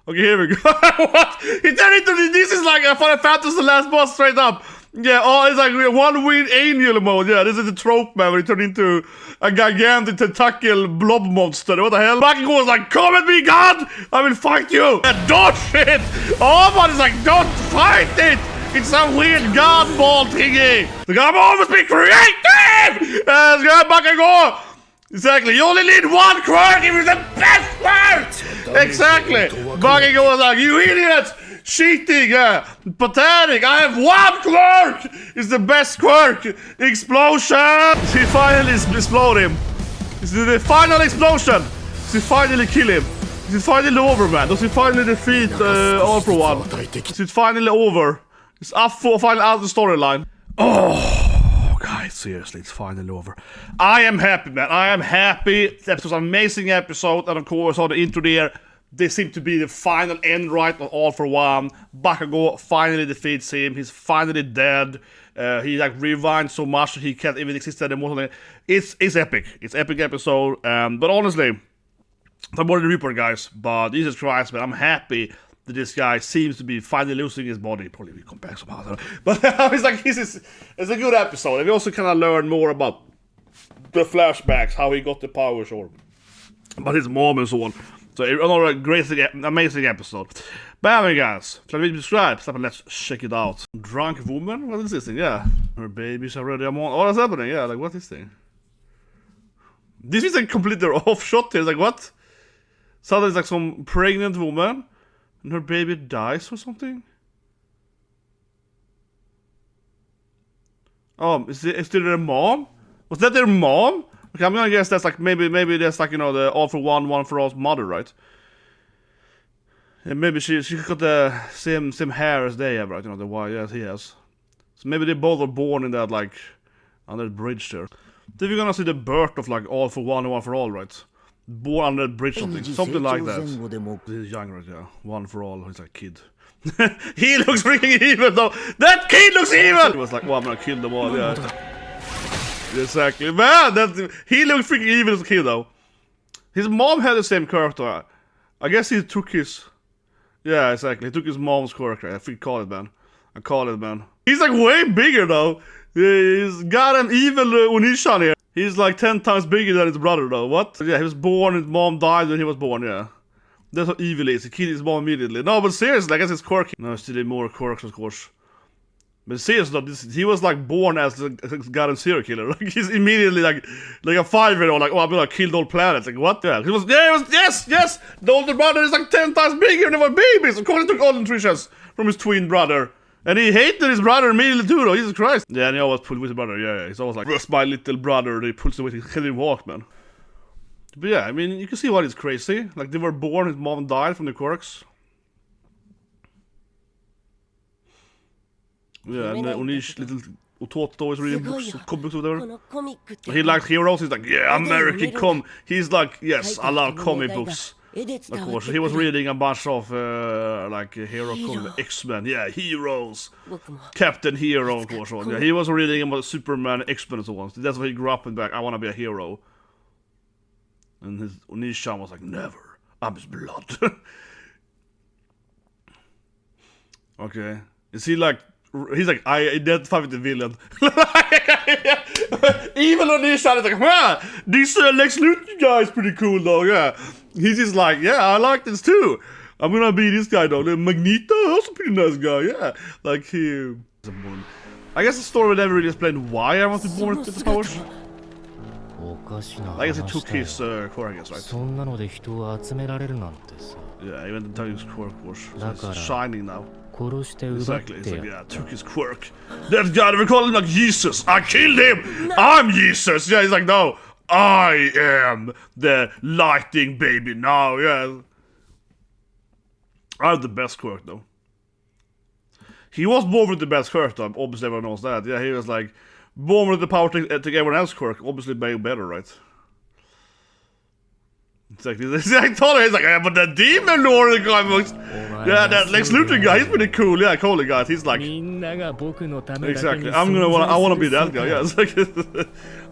Okay, here we go. What? He turned into this is like a Final Fantasy last boss straight up. Yeah, oh, it's like one winged angel mode. Yeah, this is the trope, man, where he turned into a gigantic tentacle blob monster. What the hell? Bakugo was like, come at me, God! I will fight you! And don't shit! Oh, but it's like, don't fight it! It's some weird god ball thingy! Like, I'm always be creative! Bakugo! Exactly, you only need one quirk if it's the best quirk! Exactly! Bakugo was like, you idiots! Cheating, pathetic! I have one quirk! It's the best quirk! Explosion! He finally explode him. It's the final explosion! Does he finally kill him? Is it finally over, man? Does he finally defeat All for One? Is it finally over? It's up for finally out of the storyline. Oh, guys, seriously, it's finally over. I am happy, man. I am happy. That was an amazing episode, and of course, on the intro there, this seemed to be the final end right of All for One. Bakugo finally defeats him. He's finally dead. He like rewinds so much that he can't even exist anymore. It's epic. It's epic episode. But honestly, I'm more the report, guys. But Jesus Christ, man, I'm happy that this guy seems to be finally losing his body. Probably will come back somehow. I don't know. But it's like it's a good episode. And we also kind of learn more about the flashbacks, how he got the powers, or about his mom and so on. So another great, amazing episode. But anyway, guys, shall we subscribe? So let's check it out. Drunk woman? What is this thing? Yeah. Her babies are ready. Oh, what's happening? Yeah, like, what is this thing? This is a completely off shot here. It's like, what? Suddenly it's like some pregnant woman, and her baby dies or something? Oh, is it their mom? Was that their mom? Okay, I'm gonna guess that's like maybe that's like, you know, the All for One for All's mother, right? And maybe she got the same hair as they have, right? You know, the white as he has. So maybe they both were born in that, like, under the bridge there. Then we're gonna see the birth of like All for One and One for All, right? Born under the bridge, something like that. He's young, right? Yeah, One for All. He's like a kid. He looks freaking evil though. That kid looks evil. He was like, well, I'm gonna kill them all. Yeah. Exactly, man. He looked freaking evil as a kid, though. His mom had the same character. I guess he took his. Yeah, exactly. He took his mom's character. I think call it, man. I call it, man. He's like way bigger, though. He's got an evil Onishan here. He's like 10 times bigger than his brother, though. What? Yeah, he was born. His mom died when he was born. Yeah. That's how evil he is. He killed his mom immediately. No, but seriously, I guess it's quirky. No, still more quirks, of course. But seriously, he was like born as a goddamn serial killer. Like he's immediately like a 5-year-old, like, oh, I'm gonna kill the whole planet. Like what? Yeah, yes. The older brother is like 10 times bigger than my babies, according to all nutritions from his twin brother. And he hated his brother immediately too, though. Jesus Christ. Yeah, and he always pulled with his brother. Yeah. He's always like, that's my little brother. He pulls away. He can't even walk, man. But yeah, I mean, you can see why he's crazy. Like they were born, his mom died from the quirks. Yeah, and Onish little Ototo is reading books, comics or whatever. He likes heroes, he's like, yeah, American He's like, yes, I love comic books. Of course, he was reading a bunch of, like, hero comics, X-Men, yeah, heroes. Captain Hero, of course. Yeah, he was reading about Superman, X-Men and so on. That's why he grew up and back, I want to be a hero. And his Onishan was like, never, I'm his blood. Okay, is he like, he's like, I identify with the villain. Even on this side, it's like, huh, this Lex Luthor guy is pretty cool though, yeah. He's just like, yeah, I like this too. I'm gonna be this guy though. The Magneto, also pretty nice guy, yeah. Like he. I guess the story never really explained why I want to be born with the powers. I guess he took his core, I guess, right? Yeah, even the Titan's quirk was shining now. Exactly, it's like, yeah, I took his quirk. That guy, we call him like Jesus. I killed him! I'm Jesus! Yeah, he's like, no, I am the lighting baby now, yeah. I have the best quirk, though. He was born with the best quirk, though. Obviously, everyone knows that. Yeah, he was like, born with the power to everyone else's quirk. Obviously, better, right? Exactly. I told her, he's like, yeah, but the Demon Lord in the comic books. Yeah, that Lex Luthor guy, he's pretty cool. Yeah, cool guy. He's like, exactly. I wanna be that guy. Yeah, it's like,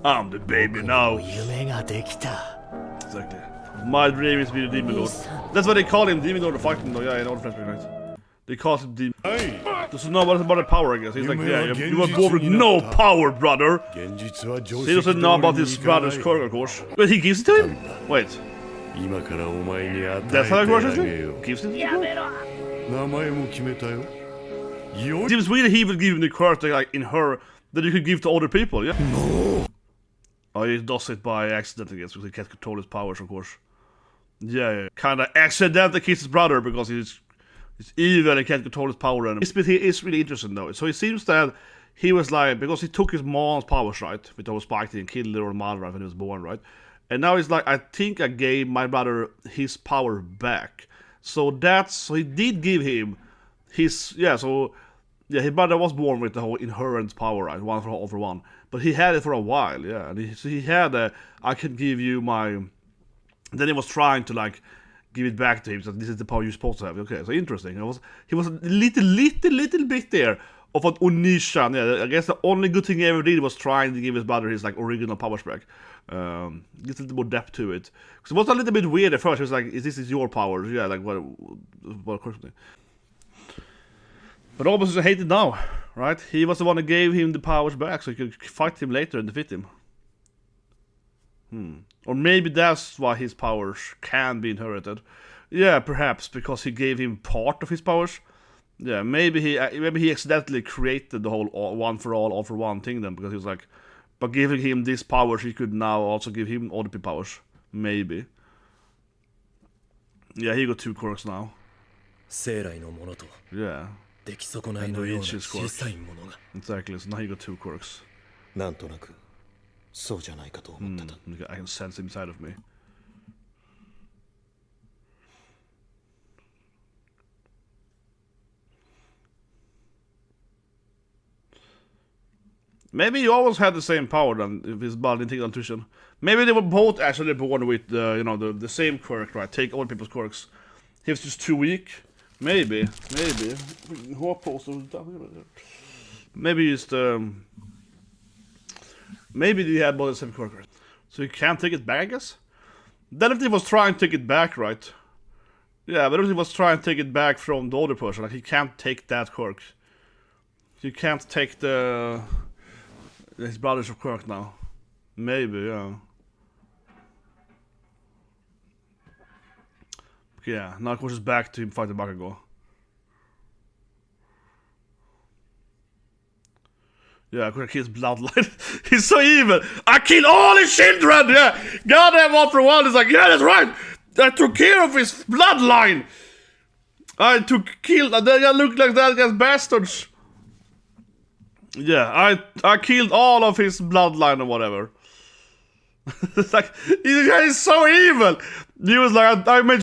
I'm the baby now. Exactly. My dream is to be the Demon Lord. That's what they call him, Demon Lord, fighting though, yeah, in all the flashback, right? They call him Demon. Doesn't know about the power, I guess. He's like, yeah, you were born with no power, brother. He doesn't know about his brother's quirk, of course. But he gives it to him? Wait. That's how it works, isn't it? Gives it to him? It seems weird he would give him the quirk like in her that you could give to other people, yeah? No. Oh, he does it by accident, I guess, because he can't control his powers, of course. Yeah. Kinda accidentally kills his brother because he's evil and can't control his power. And this bit here is really interesting, though. So it seems that he was like, because he took his mom's powers, right? With those spiked and killed her mother right, when he was born, right? And now he's like, I think I gave my brother his power back. So he did give him his, his brother was born with the whole inherent power, right? One for one. But he had it for a while, yeah. And he had I can give you my... Then he was trying to, like, give it back to him. So this is the power you're supposed to have. Okay, so interesting. He was a little bit there of an Onishan. Yeah, I guess the only good thing he ever did was trying to give his brother his, like, original powers back. Get a little more depth to it. Because it was a little bit weird at first. He was like, is this your powers? Yeah, like, what question? But almost hate it now, right? He was the one that gave him the powers back so he could fight him later and defeat him. Or maybe that's why his powers can be inherited. Yeah, perhaps because he gave him part of his powers. Yeah, maybe he accidentally created the whole one for all for one thing then, because he was like, by giving him these powers, he could now also give him other powers. Maybe. Yeah, he got 2 quirks now. Yeah. And Luigi's quirk. Exactly, so now he got 2 quirks. I can sense inside of me. Maybe he always had the same power then, if his body didn't take on tuition. Maybe they were both actually born with the same quirk, right? Take all people's quirks. He was just too weak. Maybe. Maybe just maybe they had both the same quirk, right? So he can't take it back, I guess? Then if he was trying to take it back, right? Yeah, but if he was trying to take it back from the other person, like he can't take that quirk. You can't take his brother's quirk now. Maybe, yeah. Yeah, now of course it's back to him fighting Bakugo. Yeah, I could kill his bloodline. He's so evil. I killed all his children. Yeah, goddamn one for one. It's like, yeah, that's right. I took care of his bloodline. They look like that as bastards. Yeah, I killed all of his bloodline or whatever. It's like, he's so evil. He was like, I made.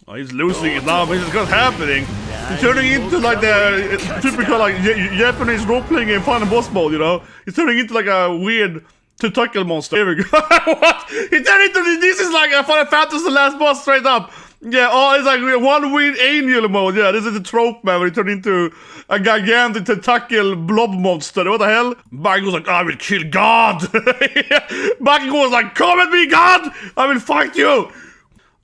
Oh, he's losing it now. But it's what's happening. He's turning into like the typical like Japanese role-playing game final boss mode, you know? He's turning into like a weird tentacle monster. Here we go. What? He turned into this is like a Final Fantasy last boss straight up. Yeah, it's like one weird angel mode. Yeah, this is the trope, man, where he turned into a gigantic tentacle blob monster. What the hell? Bakugo's like, I will kill God. Bakugo was like, come at me, God! I will fight you!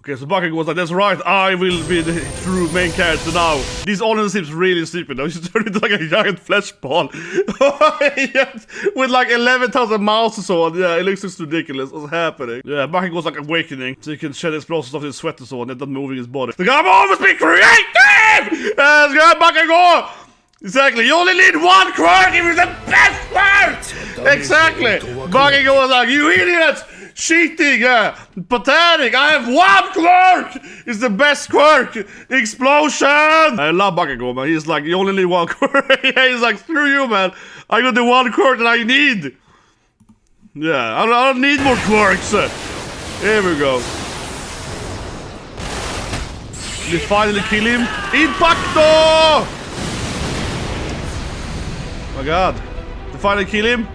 Okay, so Bakugo was like, that's right, I will be the true main character now. This honestly seems really stupid now. He's turned into like a giant flesh ball. With like 11,000 mouths or so on. Yeah, it looks just ridiculous. What's happening? Yeah, Bakugo was like awakening. So he can shed explosives off his sweat and so on, and not moving his body. Like, I'm always be creative! Let's go, Bakugo! Exactly, you only need one quirk if it's the best quirk! Exactly! Bakugo was like, you idiots! Cheating, pathetic. I have one quirk. It's the best quirk. Explosion. I love Bakugo, man. He's like, you only need one quirk. Yeah, he's like, screw you, man. I got the one quirk that I need. Yeah, I don't need more quirks. Here we go. We finally kill him. Impacto! Oh my God. They finally kill him.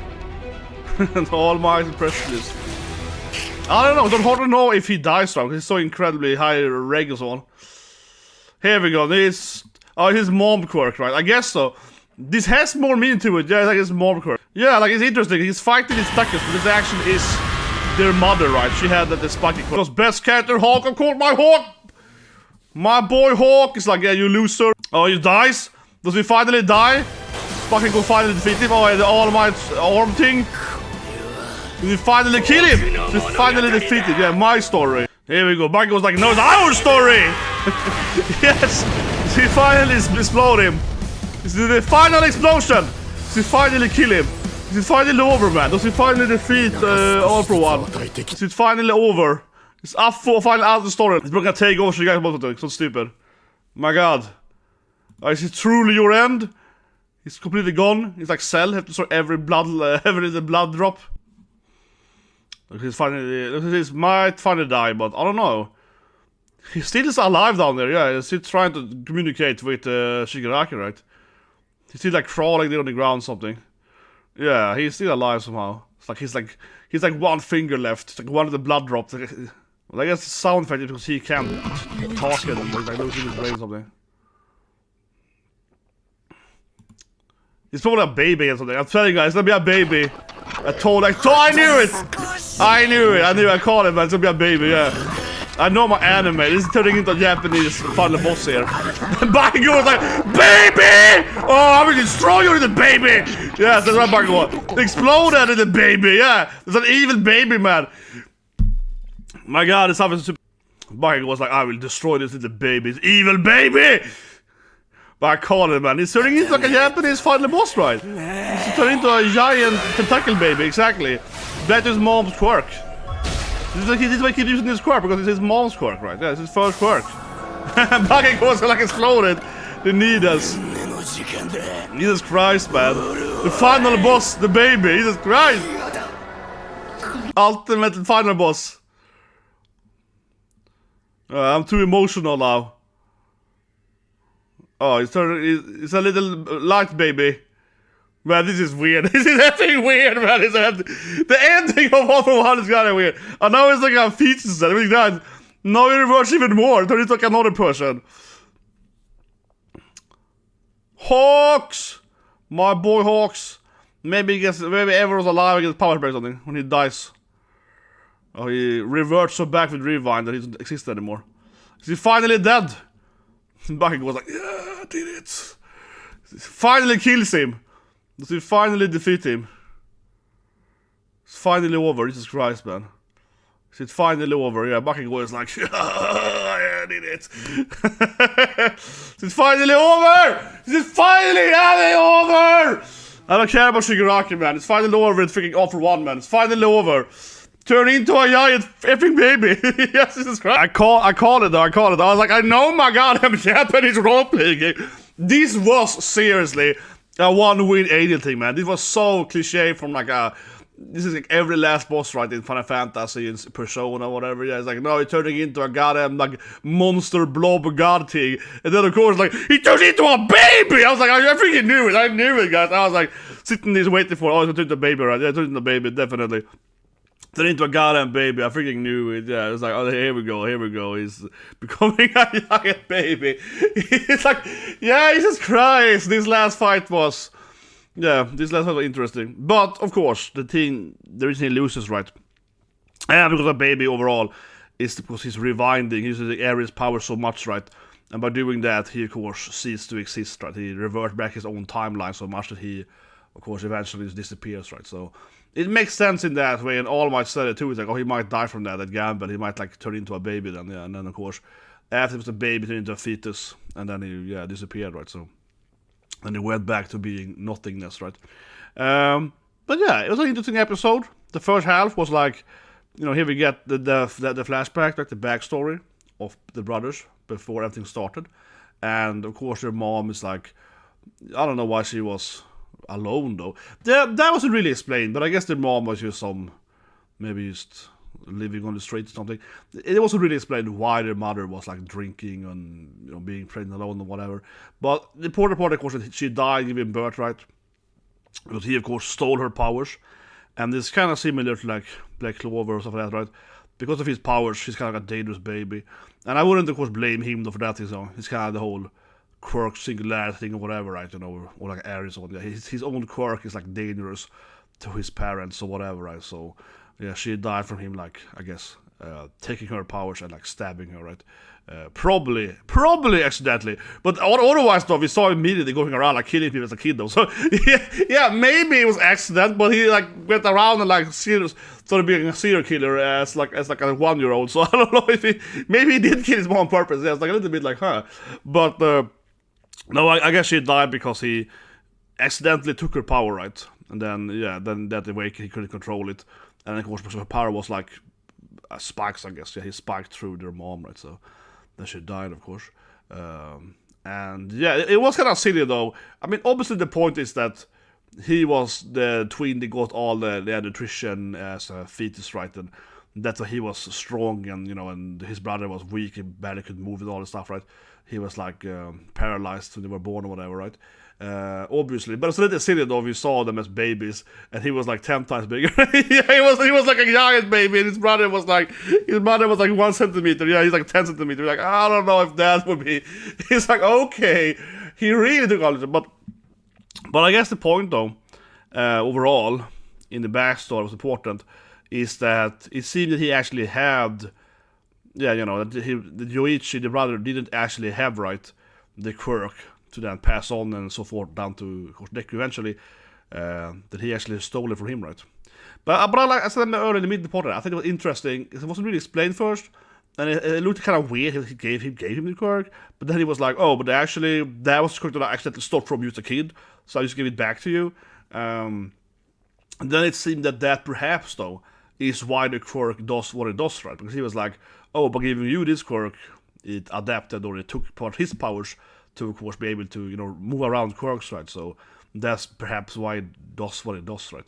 All my impressions. I don't know, don't hardly know if he dies now, because he's so incredibly high reg and so on. Here we go, this... Oh, his mom quirk, right? I guess so. This has more meaning to it, yeah, like his mom quirk. Yeah, like it's interesting, he's fighting his suckers, but this action is their mother, right? She had the spiky quirk. Because best character, Hawk, of course, my Hawk! My boy Hawk is like, yeah, you loser. Oh, he dies? Does he finally die? Bakugo finally defeat him? Oh, yeah, the All Might arm thing? Did he finally kill him? Did he finally defeat him? Yeah, my story. Here we go. Bakugo's like, no, it's our story! Yes! Did he finally explode him? Is it the final explosion? Does he finally kill him? Is it finally over, man? Does he finally defeat All For One? Is it finally over? It's AFO finally out of the story. It's gonna take over you guys both of them. So stupid. My god. Is it truly your end? He's completely gone. He's like Cell. Have to sort every blood drop. He's finally. He might finally die, but I don't know. He still is alive down there. Yeah, he's still trying to communicate with Shigaraki, right? He's still like crawling there on the ground, something. Yeah, he's still alive somehow. It's like he's like one finger left. It's like one of the blood drops. Well, I guess it's sound effect because he can't talk it. Like losing his brain or something. He's probably a baby or something. I'm telling you guys, it's gonna be a baby. I knew it! I knew it! I called it, man. It's gonna be a baby, yeah. I know my anime. This is turning into a Japanese final boss here. Bakugo was like, baby! Oh, I'm gonna destroy you, little baby! Yeah, that's right, Bakugo. Explode that little baby, yeah. There's an evil baby, man. My god, it's happening to Bakugo was like, I will destroy this little baby. It's evil baby! But I call it, man. He's turning into like a Japanese final boss, right? He's turning into a giant tentacle baby, exactly. That is mom's quirk. This is why he keeps using his quirk, because it's his mom's quirk, right? Yeah, it's his first quirk. Bakugo was like exploded. They need us. Jesus Christ, man. The final boss, the baby. Jesus Christ. Ultimate final boss. I'm too emotional now. Oh, it's a little light baby. Man, this is weird. This is effing weird, man. The ending of All For One is kinda weird. And now it's like a feature set. Everything nice. Now it reverts even more. Turn into like another person. Hawks! My boy Hawks. Maybe everyone's alive against power break or something when he dies. Oh, he reverts so back with rewind that he doesn't exist anymore. Is he finally dead? Bakugo was like, yeah, I did it. He finally kills him. Does he finally defeat him? It's finally over. Jesus Christ, man. Is it finally over? Yeah, Bakugo is like, yeah, I did it. Is it finally over? Is it finally over? I don't care about Shigaraki, man. It's finally over with freaking All For One, man. It's finally over. Turn into a giant effing baby. Yes, Jesus Christ. I call it though. I was like, I know my goddamn Japanese role-playing game. This was seriously a one-win alien thing, man. This was so cliche from like this is like every last boss right in Final Fantasy and Persona or whatever. Yeah, it's like, no, he's turning into a goddamn like monster blob god thing. And then of course like, he turns into a baby! I was like, I freaking knew it. I knew it, guys. I was like, sitting there waiting for, oh, it's turning into a baby, right? Yeah, turning into a baby, definitely. Turn into a goddamn baby. I freaking knew it. Yeah, it was like, oh, here we go. He's becoming a giant baby. It's like, yeah, Jesus Christ. This last fight was interesting. But of course, the reason he loses, right? And because a baby overall is because he's rewinding. He uses the Ares power so much, right? And by doing that, he of course ceases to exist, right? He reverts back his own timeline so much that he, of course, eventually disappears, right? So it makes sense in that way, and All Might said it too. It's like, oh, he might die from that gamble. He might like turn into a baby then, yeah. And then of course, after it was a baby, turned into a fetus, and then he disappeared, right? So, and he went back to being nothingness, right? But yeah, it was an interesting episode. The first half was like, you know, here we get the flashback, like the backstory of the brothers before everything started, and of course their mom is like, I don't know why she was alone though. That wasn't really explained, but I guess their mom was just maybe just living on the street or something. It wasn't really explained why their mother was like drinking and, you know, being pregnant alone or whatever. But the important part, of course, that she died giving birth, right? Because he, of course, stole her powers, and it's kind of similar to like Black Clover or stuff like that, right? Because of his powers, she's kind of like a dangerous baby, and I wouldn't, of course, blame him though for that. So it's kind of the whole quirk singularity thing or whatever, right? You know, or like Ares or whatever. His own quirk is like dangerous to his parents or whatever, right? So yeah, she died from him, like, I guess, taking her powers and like stabbing her, right? Probably accidentally, but otherwise though, we saw him immediately going around like killing people as a kid though. So yeah, maybe it was accident, but he like went around and like started being a serial killer as like a 1-year-old. So I don't know if maybe he did kill his mom on purpose. Yeah, it's like a little bit like her, but no, I guess she died because he accidentally took her power, right? And then that awake he couldn't control it, and of course because her power was like spikes, I guess. Yeah, he spiked through their mom, right? So then she died, of course. And yeah, it was kind of silly though. I mean, obviously the point is that he was the twin that got all the nutrition as a fetus, right? And that's why he was strong, and and his brother was weak. He barely could move and all the stuff, right? He was like paralyzed when they were born or whatever, right? Obviously, but it's a little silly though. We saw them as babies, and he was like 10 times bigger. Yeah, he was like a giant baby, and his brother was like 1 centimeter. Yeah, he's like 10 centimeters. Like, I don't know if that would be. He's like, okay, he really took all of it, but I guess the point though, overall, in the backstory was important, is that it seemed that he actually had, that Yoichi, the brother, didn't actually have, right, the quirk to then pass on and so forth down to, of course, Deku eventually, that he actually stole it from him, right? But like I said earlier in the middle part, I think it was interesting. It wasn't really explained first, and it looked kind of weird. He gave him the quirk, but then he was like, "Oh, but actually, that was the quirk that I accidentally stole from you as a kid, so I just give it back to you." And then it seemed that perhaps though is why the quirk does what it does, right? Because he was like, "Oh, by giving you this quirk, it adapted or it took part of his powers to, of course, be able to, move around quirks, right? So that's perhaps why it does what it does, right?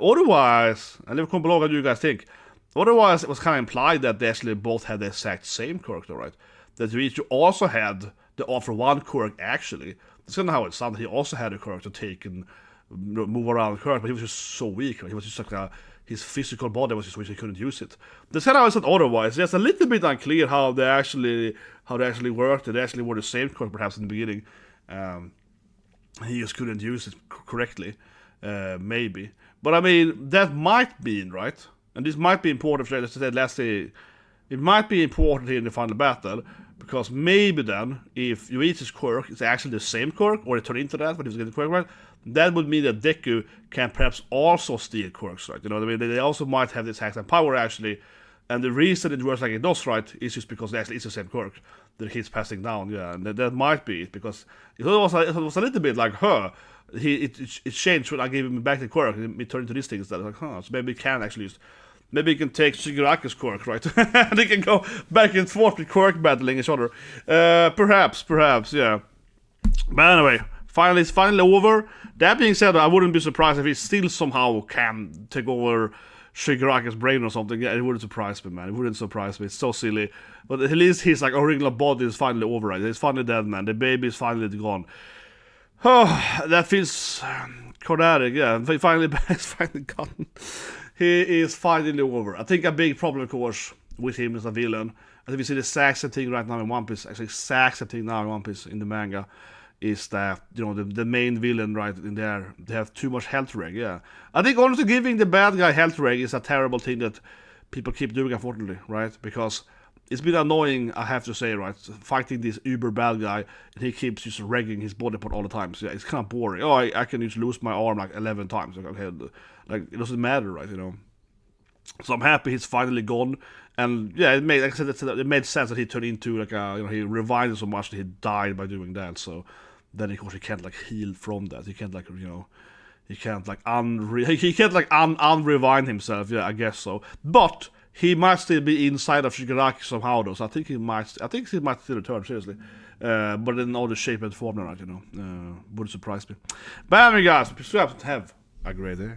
Otherwise, and leave a comment below what you guys think. Otherwise, it was kind of implied that they actually both had the exact same quirk, though, right? That Yuichi also had the All for One quirk, actually. That's kind of how it sounded. He also had a quirk to take and move around quirk, but he was just so weak, right? He was just like his physical body was just weak, he couldn't use it. That's kind of how it said otherwise. It's a little bit unclear how they actually worked. They actually were the same quirk, perhaps, in the beginning. He just couldn't use it correctly, maybe. But I mean, that might be right, and this might be important. Let's say it might be important here in the final battle, because maybe then, if Yuichi's quirk is actually the same quirk, or it turned into that, but he was getting the quirk right, that would mean that Deku can perhaps also steal quirks, right? You know what I mean? They also might have this exact power, actually, and the reason it works like it does, right, is just because it actually is the same quirk that he's passing down, yeah, and that might be it, because it was a little bit like her. It changed when I gave him back the quirk, and it turned into this thing instead. Like, so maybe he can actually use. Maybe he can take Shigaraki's quirk, right? And they can go back and forth with quirk battling each other. Perhaps, yeah. But anyway, it's finally over. That being said, I wouldn't be surprised if he still somehow can take over Shigaraki's brain or something. Yeah, it wouldn't surprise me, man. It wouldn't surprise me. It's so silly. But at least his like original body is finally over, right? He's finally dead, man. The baby is finally gone. Oh, that feels cathartic, yeah. He's finally gone. He is finally over. I think a big problem, of course, with him as a villain, I think we see the exact same thing right now in One Piece, actually exact same thing now in One Piece in the manga, is that, the main villain right in there, they have too much health reg, yeah. I think honestly giving the bad guy health reg is a terrible thing that people keep doing, unfortunately, right? Because it's been annoying, I have to say, right, fighting this uber bad guy, and he keeps just regging his body part all the time. So yeah, it's kind of boring. Oh, I can just lose my arm like 11 times. Okay, like it doesn't matter, right? So I'm happy he's finally gone. And yeah, it made, like I said, it made sense that he turned into like a, he revived so much that he died by doing that. So then of course he can't like heal from that. He can't like he can't like unrevive himself. Yeah, I guess so. But he might still be inside of Shigaraki somehow, though. So I think he might still return, seriously. But in all the shape and form, right? Wouldn't surprise me. But anyway, guys, have a great day.